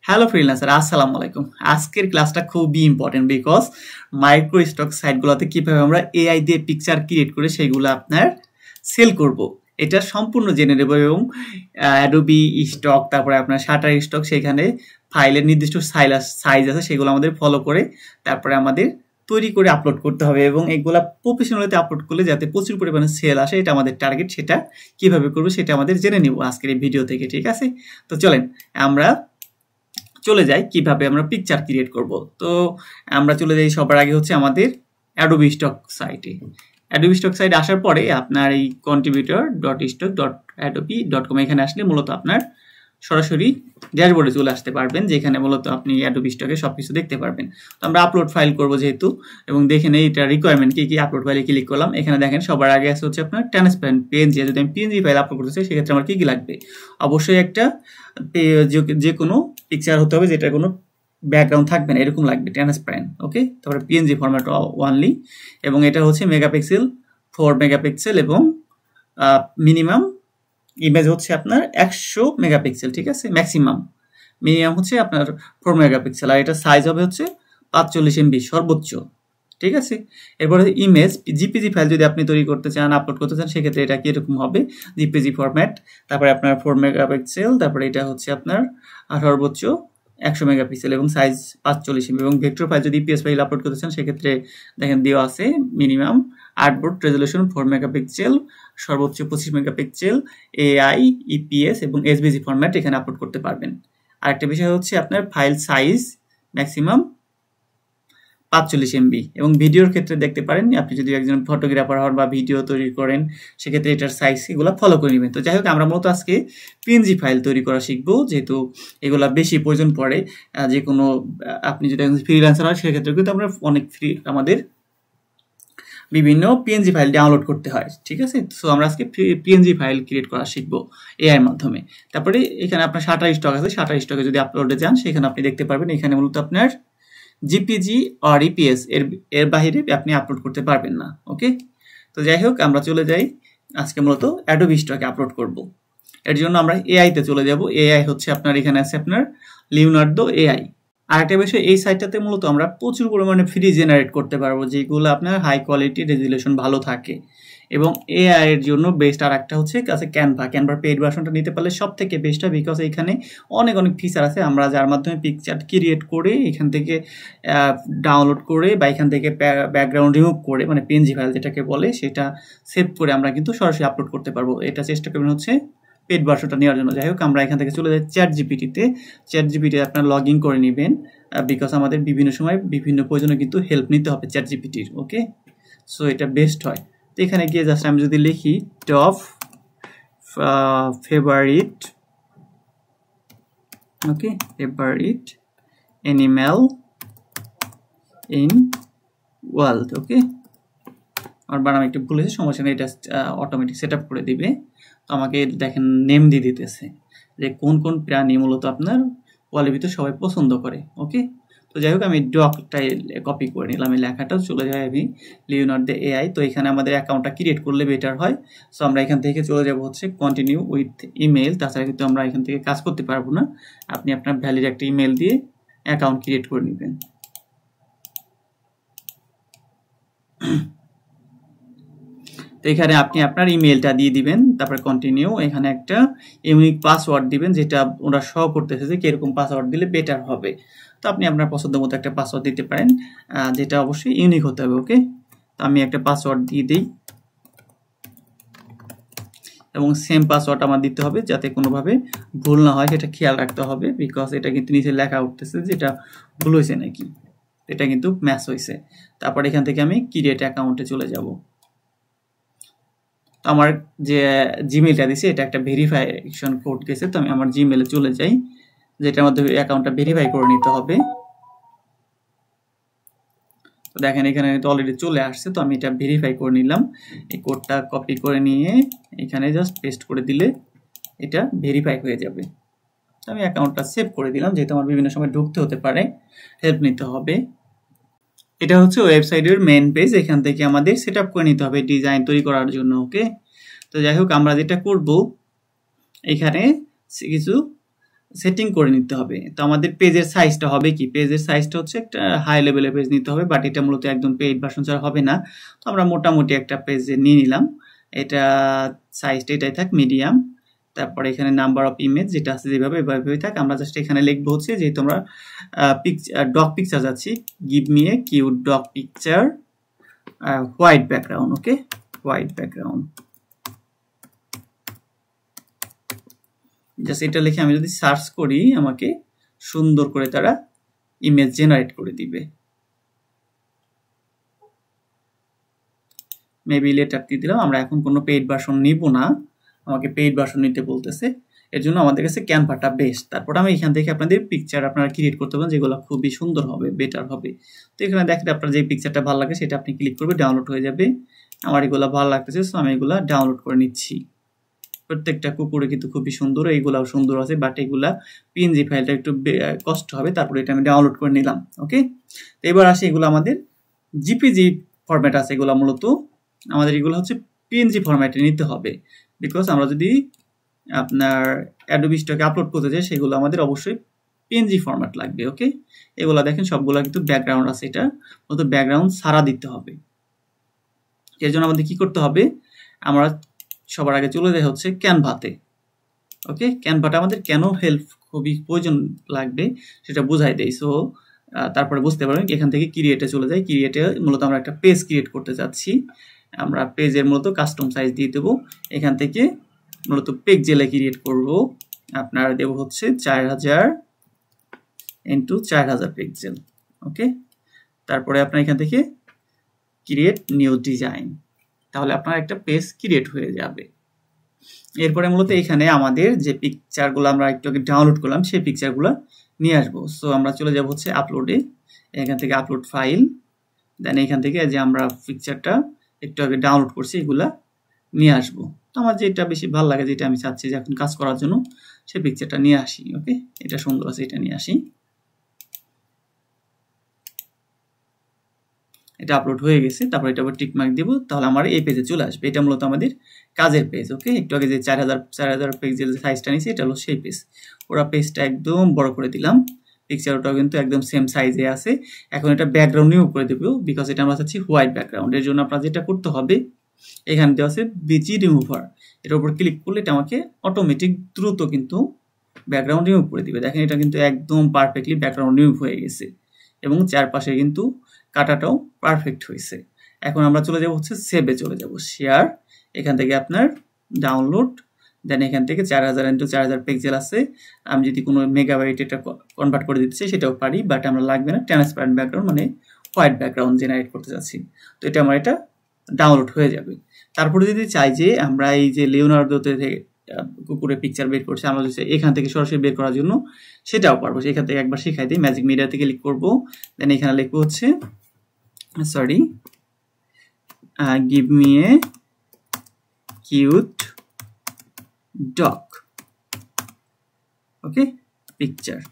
Hello freelancer, আসসালামু আলাইকুম। আজকের ক্লাসটা খুবই ইম্পর্টেন্ট বিকজ মাইক্রো স্টক সাইটগুলোতে কিভাবে আমরা এআই দিয়ে পিকচার ক্রিয়েট করে সেগুলো আপনার সেল করব, এটা সম্পূর্ণ জেনে নেব। এবং অ্যাডোবি স্টক, তারপরে আপনার শাটার স্টক, সেখানে ফাইলের নির্দিষ্ট সাইজ আছে, সেগুলো আমাদের ফলো করে তারপরে আমাদের তৈরি করে আপলোড করতে হবে। এবং এগুলা প্রফেশনালিতে আপলোড করলে যাতে প্রচুর পরিমাণে সেল আসে, এটা আমাদের টার্গেট। সেটা কিভাবে করবো সেটা আমাদের জেনে নিব আজকের এই ভিডিও থেকে, ঠিক আছে? তো চলেন আমরা চলে যাই কিভাবে আমরা পিকচার ক্রিয়েট করব। তো আমরা চলে যাই সবার আগে হচ্ছে আমাদের অ্যাডোবি স্টক সাইটে। অ্যাডোবি স্টক সাইট আসার পরে আপনার এই contributor.stock.adobe.com এখানে আসলে মূলত আপনার সরাসরি ড্যাশবোর্ডে চলে আসতে পারবেন, যেখানে মূলত আপনি অ্যাডোবি স্টকে সবকিছু দেখতে পারবেন। তো আমরা আপলোড ফাইল করব যেহেতু, এবং দেখে নেই এটা রিকোয়ারমেন্ট কি কি। আপলোড ফাইলে ক্লিক করলাম, এখানে দেখেন সবার আগে আছে হচ্ছে আপনার ট্রান্সপারেন্ট পিএনজি। যদি আমি পিএনজি ফাইল আপলোড করতে চাই সেক্ষেত্রে আমার কি কি লাগবে? অবশ্যই একটা যে কোনো পিকচার হতে হবে যেটা কোনো ব্যাকগ্রাউন্ড থাকবে না, এরকম লাগবে ট্রান্সপারেন্ট। ওকে, তারপরে পিএনজি ফরম্যাট ওনলি, এবং এটা হচ্ছে মেগাপিক্সেল 4 মেগাপিক্সেল, এবং মিনিমাম ইমেজ হচ্ছে আপনার 100 মেগাপিক্সেল, ঠিক আছে? ম্যাক্সিমাম, মিনিমাম হচ্ছে আপনার 4 মেগাপিক্সেল, আর এটা সাইজ হবে হচ্ছে 45 MB সর্বোচ্চ, ঠিক আছে? এরপরে ইমেজ জিপিজি ফাইল যদি আপনি তৈরি করতে চান, আপলোড করতে চান, সেক্ষেত্রে এটা কিরকম হবে? জিপিজি ফরম্যাট, তারপরে আপনার 4 মেগাপিক্সেল, তারপরে এটা হচ্ছে আপনার সর্বোচ্চ 100 মেগাপিক্সেল এবং সাইজ 45 MB। এবং ভেক্টর ফাইল যদি ইপিএস ফাইল আপলোড করতে চান সেক্ষেত্রে দেখেন দেওয়া আছে মিনিমাম আর্টবোর্ড রেজলিউশন 4 মেগাপিক্সেল, সর্বোচ্চ 25 মেগাপিক্সেল, এআই, ইপিএস এবং এসবিজি ফরম্যাট এখানে আপলোড করতে পারবেন। আরেকটা বিষয় হচ্ছে আপনার ফাইল সাইজ ম্যাক্সিমাম 45 MB। এবং ভিডিওর ক্ষেত্রে দেখতে পারেন, আপনি যদি একজন ফটোগ্রাফার হন বা ভিডিও তৈরি করেন সেক্ষেত্রে এটার সাইজ এগুলো ফলো করে নেবেন। তো যাই হোক, আমরা মূলত আজকে পিএনজি ফাইল তৈরি করা শিখবো, যেহেতু এগুলা বেশি প্রয়োজন পড়ে। যে কোনো আপনি যদি একজন ফ্রিল্যান্সার হয় সেক্ষেত্রে কিন্তু আমরা অনেক আমাদের বিভিন্ন পিএনজি ফাইল ডাউনলোড করতে হয়, ঠিক আছে? সো আমরা আজকে পিএনজি ফাইল ক্রিয়েট করা শিখবো এআই এর মাধ্যমে। তারপরে এখানে আপনার শাটার স্টক আছে, শাটার স্টকে যদি আপলোডে যান সেখানে আপনি দেখতে পারবেন এখানে মূলত আপনার জিপিজি আর ইপিএস এর বাইরে আপনি আপলোড করতে পারবেন না। ওকে, তো যাই হোক আমরা চলে যাই আজকে মূলত অ্যাডোবি স্টকে আপলোড করব। এর জন্য আমরা এআই তে চলে যাব। এআই হচ্ছে আপনার এখানে আছে আপনার লিওনার্দো এআই। আরেকটা বিষয়, এই সাইটটাতে মূলত আমরা প্রচুর পরিমাণে ফ্রি জেনারেট করতে পারবো, যেগুলো আপনার হাই কোয়ালিটি রেজুলেশন ভালো থাকে। এবং এআই এর জন্য বেস্ট আর একটা হচ্ছে কাছে ক্যানভার পেইড ভার্সনটা নিতে পারলে সব থেকে বেস্ট হয়, বিকজ এখানে অনেক ফিচার আছে আমরা যার মাধ্যমে পিকচার ক্রিয়েট করে এখান থেকে ডাউনলোড করে বা এখান থেকে ব্যাকগ্রাউন্ড রিমুভ করে, মানে পিএনজি ফাইল যেটাকে বলে, সেটা সেভ করে আমরা কিন্তু সরাসরি আপলোড করতে পারবো। এটা চেষ্টা করবেন হচ্ছে পেড ভার্সনটা নেওয়ার জন্য। যাই হোক, আমরা এখান থেকে চলে যাই চ্যাট জিপিটিতে। চ্যাট জিপিটি আপনার লগ ইন করে নেবেন, বিকজ আমাদের বিভিন্ন সময় বিভিন্ন প্রয়োজনে কিন্তু হেল্প নিতে হবে চ্যাট জিপিটির। ওকে, সো এটা বেস্ট হয়। তো এখানে গিয়ে জাস্ট আমি যদি লিখি top favorite, okay, favorite animal in world, okay, আমার বানাম একটু ভুল হয়েছে, সমস্যা নেই, এটা অটোমেটিক সেট আপ করে দিবে। তো আমাকে দেখেন নেম দিয়ে দিতেছে যে কোন কোন প্রাণী মূলত আপনার ওয়ালের ভিতরে সবাই পছন্দ করে। ওকে, তো যাই হোক আমি ডকটাই কপি করে নিলাম, এই লেখাটাও চলে যায় আমি লিওনার্দো এআই। তো এখানে আমাদের অ্যাকাউন্টটা ক্রিয়েট করলে বেটার হয়। সো আমরা এখান থেকে চলে যাব হচ্ছে কন্টিনিউ উইথ ইমেল। তাছাড়া কিন্তু আমরা এখান থেকে কাজ করতে পারবো না, আপনি আপনার ভ্যালিড একটা ইমেল দিয়ে অ্যাকাউন্ট ক্রিয়েট করে নেবেন। তো এখানে আপনি আপনার ইমেলটা দিয়ে দিবেন, তারপরে কন্টিনিউ, এখানে একটা ইউনিক পাসওয়ার্ড দিবেন, যেটা ওরা শো করতেছে যে কিরকম পাসওয়ার্ড দিলে বেটার হবে। তো আপনি আপনার পছন্দ মতো একটা পাসওয়ার্ড দিতে পারেন, যেটা অবশ্যই ইউনিক হতে হবে। ওকে, তো আমি একটা পাসওয়ার্ড দিয়ে দিই, এবং সেম পাসওয়ার্ড আমার দিতে হবে যাতে কোনোভাবে ভুল না হয়, সেটা খেয়াল রাখতে হবে, বিকজ এটা কিন্তু নিচে লেখা উঠতেছে যেটা ভুল হয়েছে নাকি, এটা কিন্তু ম্যাচ হয়েছে। তারপর এখান থেকে আমি ক্রিয়েট অ্যাকাউন্টে চলে যাব। আমার যে জিমেলটা দিছি এটা একটা ভেরিফিকেশন কোড গেছে, তো আমি আমার জিমেলে চলে যাই, যেটার মধ্যে অ্যাকাউন্টটা ভেরিফাই করে নিতে হবে। তো দেখেন এখানে তো অলরেডি চলে আসছে, তো আমি এটা ভেরিফাই করে নিলাম। এই কোডটা কপি করে নিয়ে এখানে জাস্ট পেস্ট করে দিলে এটা ভেরিফাই হয়ে যাবে। তো আমি অ্যাকাউন্টটা সেভ করে দিলাম, যেহেতু আমার বিভিন্ন সময় ঢুকতে হতে পারে, হেল্প নিতে হবে। এটা হচ্ছে ওয়েবসাইটের মেইন পেজ, এখান থেকে আমাদের সেট আপ করে নিতে হবে ডিজাইন তৈরি করার জন্য। ওকে, তো যাই হোক আমরা যেটা করব, এখানে কিছু সেটিং করে নিতে হবে। তো আমাদের পেজের সাইজটা হবে কি, পেজের সাইজটা হচ্ছে একটা হাই লেভেলের পেজ নিতে হবে, বাট এটা মূলত একদম পেইড ভার্সন ছাড়া হবে না। তো আমরা মোটামুটি একটা পেজে নিয়ে নিলাম, এটা সাইজটা এটাই থাক মিডিয়াম। তারপরে এখানে নাম্বার অফ ইমেজ যেটা আছে যেভাবে এভাবেই থাক। আমরা জাস্ট এখানে লিখবো হচ্ছে যেহেতু আমরা ডগ পিকচার যাচ্ছি, give me a cute dog picture white background. Okay, white background, just এটা লিখে আমি যদি সার্চ করি আমাকে সুন্দর করে তারা ইমেজ জেনারেট করে দিবে। মেবি লেটার দিয়ে দিলাম, আমরা এখন কোনো পেইড ভার্সন নিব না, আমাকে পেইড ভার্সন নিতে বলতেছে, এর জন্য আমাদের কাছে ক্যানভাটা বেস্ট। তারপর আমি এখান থেকে আপনাদের পিকচার আপনারা ক্রিয়েট করতে পারেন যেগুলো খুবই সুন্দর হবে, বেটার হবে। তো এখানে দেখেন আপনার যে পিকচারটা ভালো লাগে সেটা আপনি ক্লিক করবে, ডাউনলোড হয়ে যাবে। আমার এগুলো ভালো লাগতেছে, সো আমি এগুলা ডাউনলোড করে নিচ্ছি। প্রত্যেকটা কুকুরে কিন্তু খুবই সুন্দর, এইগুলাও সুন্দর আছে, বাট এগুলা পিএনজি ফাইলটা একটু কষ্ট হবে। তারপরে এটা আমি ডাউনলোড করে নিলাম। ওকে, তো এবার আসি এগুলো আমাদের জিপিজি ফরম্যাট আছে, এগুলো মূলত আমাদের এগুলো হচ্ছে পিএনজি ফরম্যাটে নিতে হবে, বিকজ আমরা যদি আপনার অ্যাডোবি স্টকে আপলোড করতে চাই সেগুলো আমাদের অবশ্যই পিএনজি ফরম্যাট লাগবে। ওকে, এগুলো দেখেন সবগুলো কিন্তু ব্যাকগ্রাউন্ড আছে, এটা মূলত ব্যাকগ্রাউন্ড সারা দিতে হবে। এর জন্য আমাদের কি করতে হবে, আমরা সবার আগে চলে যায় হচ্ছে ক্যানভাতে। ওকে, ক্যানভাটা আমাদের কেন হেল্প খুবই প্রয়োজন লাগবে সেটা বুঝাই দেই। সো তারপরে বুঝতে পারবেন, এখান থেকে ক্রিয়েটে চলে যাই। ক্রিয়েটে মূলত আমরা একটা পেজ ক্রিয়েট করতে যাচ্ছি, আমরা পেজের মূলত কাস্টম সাইজ দিয়ে দেবো। এখান থেকে মূলত পিক্সেলে ক্রিয়েট করব, আপনার দেব হচ্ছে 4000 ইন্টু 4000 পিক্সেল। ওকে, তারপরে আপনার এখান থেকে ক্রিয়েট নিউ ডিজাইন, তাহলে আপনার একটা পেজ ক্রিয়েট হয়ে যাবে। এরপরে মূলত এখানে আমাদের যে পিকচারগুলো আমরা একটু আগে ডাউনলোড করলাম সেই পিকচারগুলো নিয়ে আসবো। সো আমরা চলে যাব হচ্ছে আপলোডে, এখান থেকে আপলোড ফাইল, দেন এখান থেকে যে আমরা পিকচারটা একটু আগে ডাউনলোড করছি এগুলা নিয়ে আসবো। তো আমার যেটা বেশি ভালো লাগে, যেটা আমি চাচ্ছি যে এখন কাজ করার জন্য, সেই পিকচারটা নিয়ে আসি। ওকে, এটা সুন্দর আছে, এটা নিয়ে আসি। এটা আপলোড হয়ে গেছে, তারপর এটা আবার টিক মার্ক দিব, তাহলে আমার এই পেজে চলে আসবে। এটা মূলত আমাদের কাজের পেজ। ওকে, একটু আগে যে 4000 পেজের যে সাইজটা নিয়েছি এটা হলো সেই পেজ। ওরা পেজটা একদম বড় করে দিলাম, পিকচার ওটাও কিন্তু একদম সেম সাইজে আছে। এখন এটা ব্যাকগ্রাউন্ড রিমুভ করে দেবো, বিকজ এটা আমরা চাচ্ছি হোয়াইট ব্যাকগ্রাউন্ড। এর জন্য আপনার যেটা করতে হবে, এখানে দেওয়া আছে বিজি রিমুভার, এটার উপর ক্লিক করলে এটা আমাকে অটোমেটিক দ্রুত কিন্তু ব্যাকগ্রাউন্ড রিমুভ করে দিবে। দেখেন এটা কিন্তু একদম পারফেক্টলি ব্যাকগ্রাউন্ড রিমুভ হয়ে গেছে এবং চারপাশে কিন্তু কাটাটাও পারফেক্ট হয়েছে। এখন আমরা চলে যাব হচ্ছে সেভে চলে যাব, শেয়ার, এখান থেকে আপনার ডাউনলোড, দেন এখান থেকে 4000 ইন্টু 4000 পিক্সেল আছে। আমি যদি কোনো মেগাবাইট এটা কনভার্ট করে দিতে চাই সেটাও পারি, বাট আমরা লাগবে না। ট্রান্সপারেন্ট ব্যাকগ্রাউন্ড মানে হোয়াইট ব্যাকগ্রাউন্ড জেনারেট করতে যাচ্ছি, তো এটা আমার এটা ডাউনলোড হয়ে যাবে। তারপরে যদি চাই যে আমরা এই যে লিওনার্দোতে থেকে কুকুরের পিকচার বের করছি, আমরা যদি এখান থেকে সরাসরি বের করার জন্য সেটাও পারবো। এখান থেকে একবার শেখাই দিই, ম্যাজিক মিডিয়াতে ক্লিক করবো, দেন এখানে লিখবো হচ্ছে give me a cute dog, okay, picture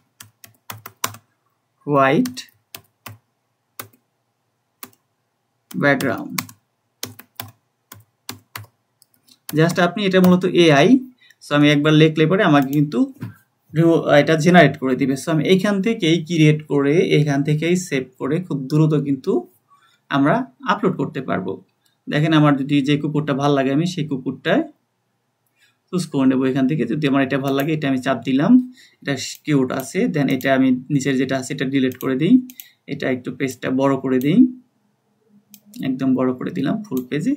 white background। Just আপনি এটা মূলত এআই, সো আমি একবার লিখলে পরে আমাকে কিন্তু এটা জেনারেট করে দিবে। সো আমি এইখান থেকেই ক্রিয়েট করে এখান থেকেই সেভ করে খুব দ্রুত কিন্তু আমরা আপলোড করতে পারবো। দেখেন আমার যদি যে কুকুরটা ভালো লাগে আমি সেই কুকুরটায় চুজ করে নেবো এখান থেকে। যদি আমার এটা ভালো লাগে এটা আমি চাপ দিলাম, এটা কিউট আছে, দেন এটা আমি নিচের যেটা আছে এটা ডিলিট করে দিই, এটা একটু পেজটা বড় করে দিই, একদম বড় করে দিলাম ফুল পেজে।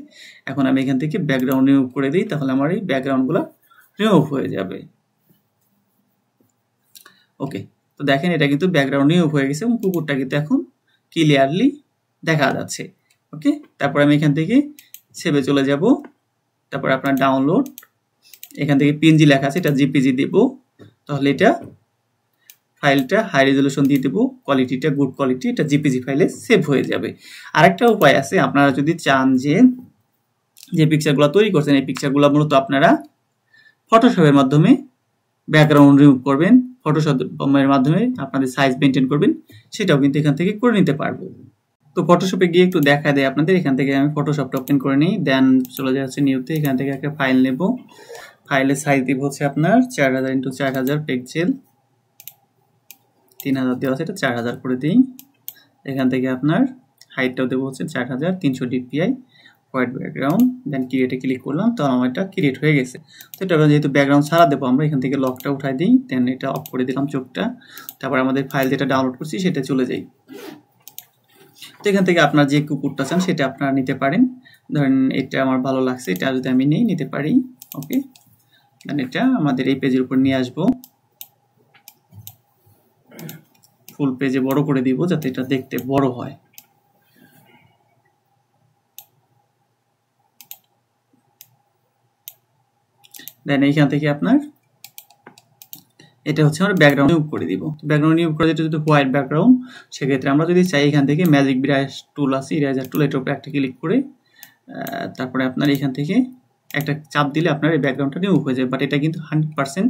এখন আমি এখান থেকে ব্যাকগ্রাউন্ড রিমুভ করে দিই, তাহলে আমার এই ব্যাকগ্রাউন্ডগুলো রিমুভ হয়ে যাবে। ওকে, তো দেখেন এটা কিন্তু ব্যাকগ্রাউন্ড রিমুভ হয়ে গেছে এবং কুকুরটা কিন্তু এখন ক্লিয়ারলি দেখা যাচ্ছে। ওকে, তারপর আমি এখান থেকে সেভে চলে যাব, তারপর আপনার ডাউনলোড, এখান থেকে পিএনজি লেখা আছে এটা জিপিজি দেব, তাহলে এটা ফাইলটা হাই রেজলিউশন দিয়ে দেবো, কোয়ালিটিটা গুড কোয়ালিটি, এটা জিপিজি ফাইলে সেভ হয়ে যাবে। আরেকটা উপায় আছে, আপনারা যদি চান যে পিকচারগুলো তৈরি করছেন এই পিকচারগুলো মূলত আপনারা ফটোশপের মাধ্যমে ব্যাকগ্রাউন্ড রিমুভ করবেন, ফটোশপের মাধ্যমে আপনাদের সাইজ মেনটেন করবেন, সেটাও কিন্তু এখান থেকে করে নিতে পারবো। তো ফটোশপে গিয়ে একটু দেখা দেয় আপনাদের, এখান থেকে আমি ফটোশপটা ওপেন করে নিই, দেন চলে যাচ্ছে নিউতে, এখান থেকে একটা ফাইল নেব, ফাইলের সাইজ দিব হচ্ছে আপনার 4000 ইন্টু 4000 পিক্সেল, 3000 দেওয়া আছে, এটা 4000 করে দিই। এখান থেকে আপনার হাইটটাও দেবো হচ্ছে 4300 dpi, হোয়াইট ব্যাকগ্রাউন্ড, দেন ক্রিয়েটে ক্লিক করলাম, তো আমার এটা ক্রিয়েট হয়ে গেছে। তো এটা যেহেতু ব্যাকগ্রাউন্ড ছাড়া দেবো আমরা, এখান থেকে লকটা উঠাই দিই, দেন এটা অফ করে দিলাম চোখটা। তারপর আমাদের ফাইল যেটা ডাউনলোড করছি সেটা চলে যাই। তো এখান থেকে আপনার যে কুকুরটা চান সেটা আপনারা নিতে পারেন। ধরেন এটা আমার ভালো লাগছে, এটা যদি আমি নিতে পারি। ওকে, দেন এটা আমাদের এই পেজের উপর নিয়ে আসবো, ফুল পেজে বড় করে দিব যাতে এটা দেখতে বড় হয়। দেন এইখান থেকে আপনার এটা হচ্ছে আমরা ব্যাকগ্রাউন্ড রিমুভ করে দিব। ব্যাকগ্রাউন্ড রিমুভ করে যেটা যদি হোয়াইট ব্যাকগ্রাউন্ড, সেক্ষেত্রে আমরা যদি চাই এখান থেকে ম্যাজিক ব্রাশ টুল আছে, ইরেজার টুল, এটার উপরে একটা ক্লিক করে তারপরে আপনার এখান থেকে একটা চাপ দিলে আপনার এই ব্যাকগ্রাউন্ডটা রিমুভ হয়ে যাবে। বাট এটা কিন্তু 100%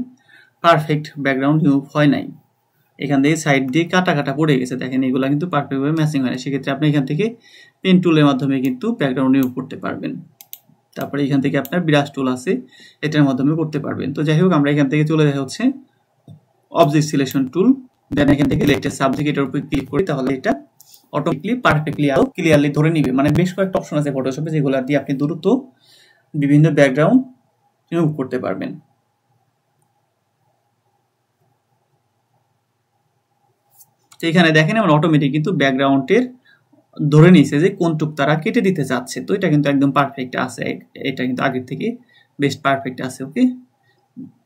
পারফেক্ট ব্যাকগ্রাউন্ড রিমুভ হয় নাই, এখান থেকে সাইড দিয়ে কাটা কাটা পড়ে গেছে। দেখেন এগুলো কিন্তু পারফেক্টভাবে ম্যাচিং হয় না। সেক্ষেত্রে আপনি এখান থেকে পেন টুলের মাধ্যমে কিন্তু ব্যাকগ্রাউন্ড রিমুভ করতে পারবেন। তারপরে এখান থেকে আপনার ব্রাশ টুল আছে, এটার মাধ্যমে করতে পারবেন। তো যাই হোক, আমরা এখান থেকে চলে যাই হচ্ছে অবজেক্ট সিলেকশন টুল, দেন এখান থেকে লেটেস্ট সাবজেক্ট, এটার উপর ক্লিক করি, তাহলে এটা অটোমেটিকলি পারফেক্টলি আরো ক্লিয়ারলি ধরে নিবে। মানে বেশ কয়েকটা অপশন আছে ফটোশপে যেগুলো দিয়ে আপনি দ্রুত বিভিন্ন ব্যাকগ্রাউন্ড রিমুভ করতে পারবেন। তো এখানে দেখেন আমরা অটোমেটিক কিন্তু ব্যাকগ্রাউন্ডের ধরে নিয়েছে যে কোনটুক তারা কেটে দিতে চাচ্ছে। তো এটা কিন্তু একদম পারফেক্ট আছে, এটা কিন্তু আগের থেকে বেশ পারফেক্ট আছে। ওকে,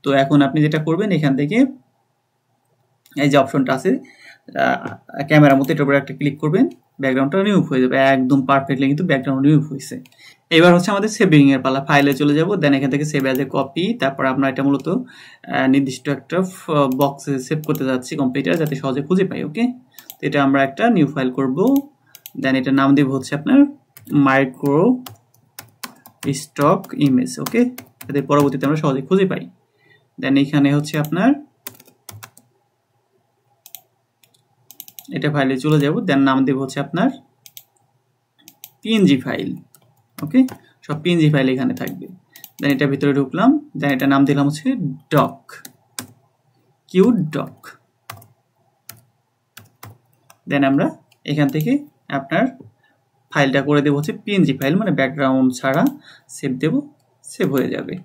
তো এখন আপনি যেটা করবেন, এখান থেকে এই যে অপশনটা আছে ক্যামেরার মতো, এটার উপরে একটা ক্লিক করবেন, ব্যাকগ্রাউন্ডটা রিমুভ হয়ে যাবে, একদম পারফেক্টলি কিন্তু ব্যাকগ্রাউন্ড রিমুভ হয়েছে। এবার হচ্ছে আমাদের সেভিং এর পালা। ফাইলে চলে যাব, দেন এখান থেকে সেভ অ্যাজ এ কপি। তারপর আমরা এটা মূলত নির্দিষ্ট একটা বক্সে সেভ করতে যাচ্ছি কম্পিউটার, যাতে সহজে খুঁজে পাই। ওকে, তো এটা আমরা একটা নিউ ফাইল করব, দেন এটা নাম দেব হচ্ছে আপনার মাইক্রো স্টক ইমেজ। ওকে, যাতে পরবর্তীতে আমরা সহজে খুঁজে পাই। দেন এখানে হচ্ছে আপনার এটা ফাইলে চলে যাব, দেন নাম দেব হচ্ছে আপনার পিএনজি ফাইল। ওকে, সব পিএনজি ফাইল এখানে থাকবে। দেন এটা ভিতরে ঢুকলাম, দেন এটা নাম দিলাম হচ্ছে ডক, কিউট ডক। দেন আমরা এখান থেকে আপনার ফাইলটা করে দেব হচ্ছে পিএনজি ফাইল, মানে ব্যাকগ্রাউন্ড ছাড়া সেভ দেব, সেভ হয়ে যাবে।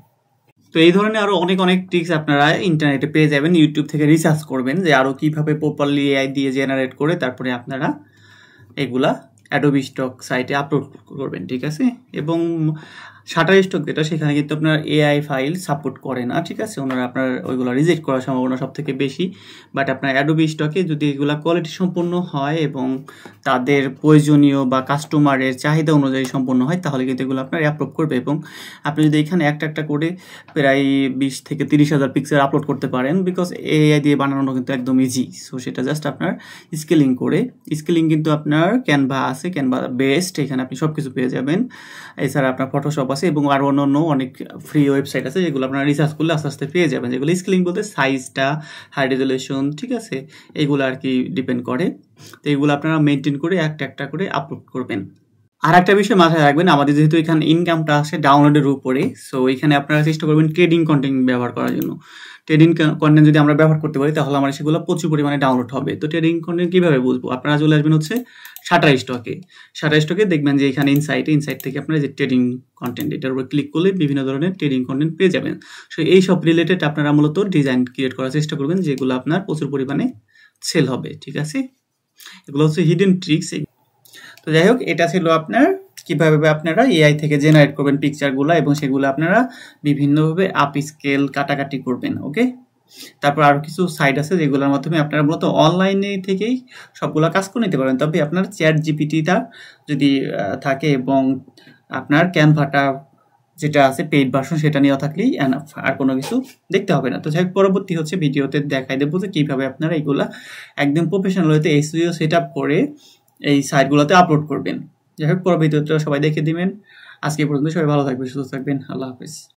তো এই ধরনের আরো অনেক অনেক ট্রিক্স আপনারা ইন্টারনেটে পেয়ে যাবেন, ইউটিউব থেকে রিসার্চ করবেন যে আরো কিভাবে প্রপারলি এআই দিয়ে জেনারেট করে তারপরে আপনারা এগুলা অ্যাডোবি স্টক সাইটে আপলোড করবেন। ঠিক আছে, এবং শাটারস্টক যেটা, সেখানে কিন্তু আপনার এআই ফাইল সাপোর্ট করে না। ঠিক আছে, ওনারা আপনার ওইগুলো রিজেক্ট করার সম্ভাবনা সব থেকে বেশি। বাট আপনার অ্যাডোবি স্টকে যদি এগুলা কোয়ালিটি সম্পন্ন হয় এবং তাদের প্রয়োজনীয় বা কাস্টমারের চাহিদা অনুযায়ী সম্পন্ন হয়, তাহলে কিন্তু এগুলো আপনার অ্যাপ্রুভ করবে। এবং আপনি যদি এখানে একটা একটা করে প্রায় 20 থেকে 30,000 পিক্সেল আপলোড করতে পারেন, বিকজ এআই দিয়ে বানানো কিন্তু একদম ইজি। সো সেটা জাস্ট আপনার স্কেলিং করে, স্কেলিং কিন্তু আপনার ক্যানভা আছে, ক্যানভা বেস্ট, এখানে আপনি সব কিছু পেয়ে যাবেন। এছাড়া আপনার ফটোশপ আছে এবং আরও অন্য অনেক ফ্রি ওয়েবসাইট আছে যেগুলো আপনারা রিসার্চ করলে আস্তে আস্তে পেয়ে যাবেন, যেগুলো স্কেলিং বলতে সাইজটা, হাই রেজুলেশন, ঠিক আছে, এগুলো আর কি ডিপেন্ড করে। তো এগুলো আপনারা মেনটেন করে একটা একটা করে আপলোড করবেন। আর একটা বিষয় মাথায় রাখবেন, আমাদের যেহেতু এখানে ইনকামটা আসে ডাউনলোডের উপরে, সো এখানে আপনারা চেষ্টা করবেন ট্রেডিং কন্টেন্ট ব্যবহার করার জন্য। ট্রেডিং কন্টেন্ট যদি আমরা ব্যবহার করতে পারি, তাহলে আমার সেগুলো প্রচুর পরিমাণে ডাউনলোড হবে। তো ট্রেডিং কন্টেন্ট কীভাবে বুঝবো? আপনারা চলে আসবেন হচ্ছে শাটারস্টকে। শাটারস্টকে দেখবেন যে এখানে ইনসাইট থেকে আপনারা যে ট্রেডিং কন্টেন্ট, এটার উপর ক্লিক করলে বিভিন্ন ধরনের ট্রেডিং কন্টেন্ট পেয়ে যাবেন। সো এই সব রিলেটেড আপনারা মূলত ডিজাইন ক্রিয়েট করার চেষ্টা করবেন, যেগুলো আপনার প্রচুর পরিমাণে সেল হবে। ঠিক আছে, এগুলো হচ্ছে হিডেন ট্রিক্স। তো যাই হোক, এটা ছিল আপনার কিভাবে আপনারা এআই থেকে জেনারেট করবেন পিকচারগুলো এবং সেগুলো আপনারা বিভিন্নভাবে আপ স্কেল কাটাকাটি করবেন। ওকে, তারপর আরও কিছু সাইট আছে যেগুলোর মাধ্যমে আপনারা মূলত অনলাইনে থেকেই সবগুলো কাজ করে নিতে পারেন। তবে আপনার চ্যাট জিপিটিটা যদি থাকে এবং আপনার ক্যানভাটা যেটা আছে পেইড ভার্সন, সেটা নেওয়া থাকলেই এনাফ, আর কোনো কিছু দেখতে হবে না। তো যাই হোক, পরবর্তী হচ্ছে ভিডিওতে দেখাই দেবো যে কীভাবে আপনারা এগুলা একদম প্রফেশনাল ওয়েতে এসইও সেট আপ করে এই সাইটগুলোতে আপলোড করবেন। যাই হোক, পরবর্তীতে সবাই দেখে দিবেন। আজকে পর্যন্ত সবাই ভালো থাকবেন, সুস্থ থাকবেন, আল্লাহ হাফেজ।